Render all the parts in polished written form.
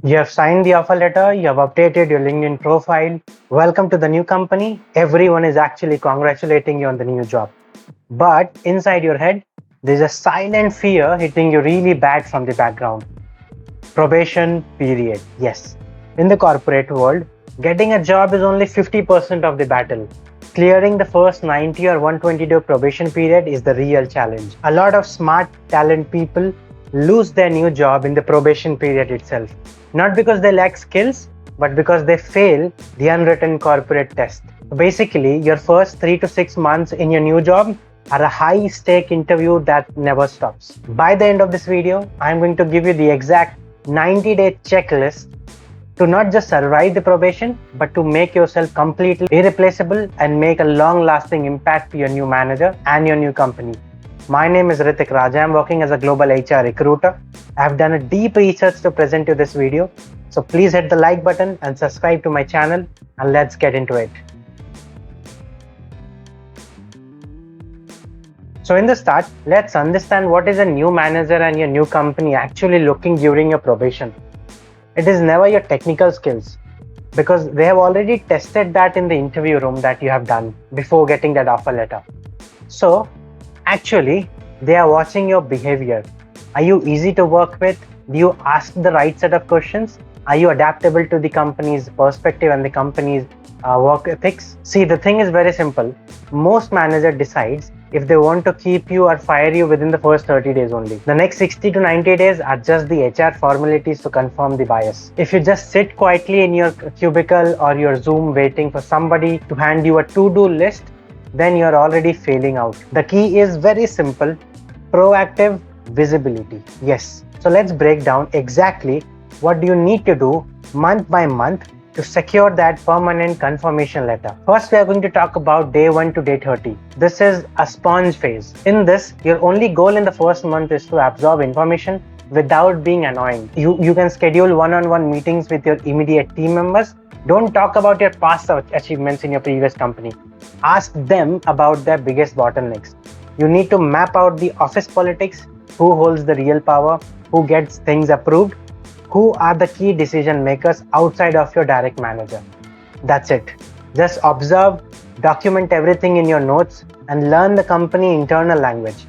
You have signed the offer letter, you have updated your LinkedIn profile. Welcome to the new company. Everyone is actually congratulating you on the new job. But inside your head, there's a silent fear hitting you really bad from the background. Probation period. Yes. In the corporate world, getting a job is only 50% of the battle. Clearing the first 90 or 120-day probation period is the real challenge. A lot of smart, talent people lose their new job in the probation period itself. Not because they lack skills, but because they fail the unwritten corporate test. Basically, your first 3 to 6 months in your new job are a high-stake interview that never stops. By the end of this video, I'm going to give you the exact 90-day checklist to not just survive the probation, but to make yourself completely irreplaceable and make a long-lasting impact to your new manager and your new company. My name is Ritick. I'm working as a global HR recruiter. I've done a deep research to present you this video. So please hit the like button and subscribe to my channel, and let's get into it. So in the start, let's understand what is a new manager and your new company actually looking during your probation. It is never your technical skills, because they have already tested that in the interview room that you have done before getting that offer letter. So actually, they are watching your behavior. Are you easy to work with? Do you ask the right set of questions? Are you adaptable to the company's perspective and the company's work ethics? See, the thing is very simple. Most manager decides if they want to keep you or fire you within the first 30 days only. The next 60 to 90 days are just the HR formalities to confirm the bias. If you just sit quietly in your cubicle or your Zoom waiting for somebody to hand you a to-do list, then you're already failing out. The key is very simple: proactive visibility. Yes. So let's break down exactly what do you need to do month by month to secure that permanent confirmation letter. First, we are going to talk about day 1 to day 30. This is a sponge phase. In this, your only goal in the first month is to absorb information without being annoying. You can schedule one-on-one meetings with your immediate team members. Don't talk about your past achievements in your previous company. Ask them about their biggest bottlenecks. You need to map out the office politics: who holds the real power, who gets things approved, who are the key decision makers outside of your direct manager. That's it. Just observe, document everything in your notes, and learn the company internal language.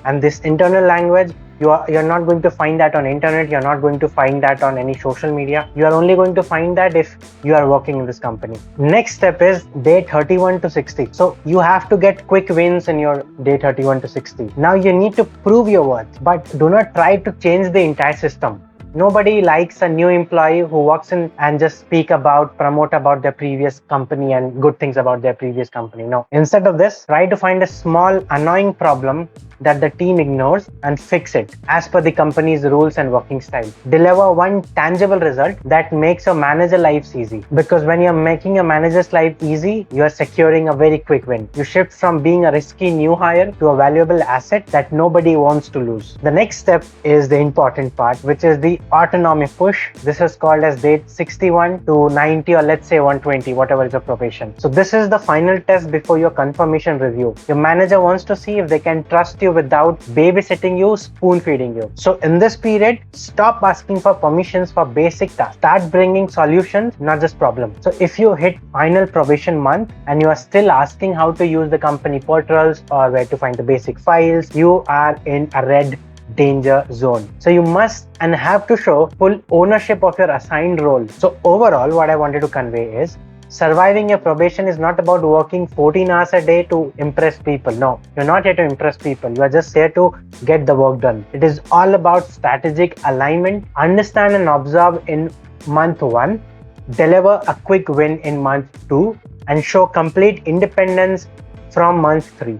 And this internal language, you're not going to find that on internet. You're not going to find that on any social media. You are only going to find that if you are working in this company. Next step is day 31 to 60. So you have to get quick wins in your day 31 to 60. Now you need to prove your worth, but do not try to change the entire system. Nobody likes a new employee who walks in and just promote about their previous company and good things about their previous company. No. Instead of this, try to find a small annoying problem that the team ignores and fix it as per the company's rules and working style. Deliver one tangible result that makes your manager lives easy. Because when you're making your manager's life easy, you're securing a very quick win. You shift from being a risky new hire to a valuable asset that nobody wants to lose. The next step is the important part, which is the autonomy push. This is called as date 61 to 90, or let's say 120, whatever is your probation. So this is the final test before your confirmation review. Your manager wants to see if they can trust you without babysitting you, spoon feeding you. So in this period, stop asking for permissions for basic tasks. Start bringing solutions, not just problems. So if you hit final probation month and you are still asking how to use the company portals or where to find the basic files, you are in a red danger zone. So you must and have to show full ownership of your assigned role. So overall, what I wanted to convey is, surviving your probation is not about working 14 hours a day to impress people. No, you're not here to impress people. You are just here to get the work done. It is all about strategic alignment. Understand and observe in month 1, deliver a quick win in month 2, and show complete independence from month 3.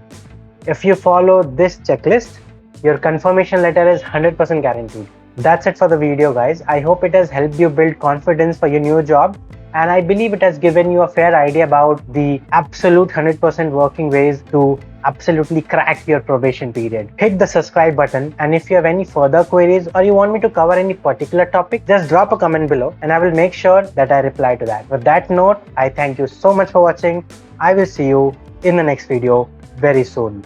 If you follow this checklist, your confirmation letter is 100% guaranteed. That's it for the video, guys. I hope it has helped you build confidence for your new job. And I believe it has given you a fair idea about the absolute 100% working ways to absolutely crack your probation period. Hit the subscribe button, and if you have any further queries or you want me to cover any particular topic, just drop a comment below and I will make sure that I reply to that. With that note, I thank you so much for watching. I will see you in the next video very soon.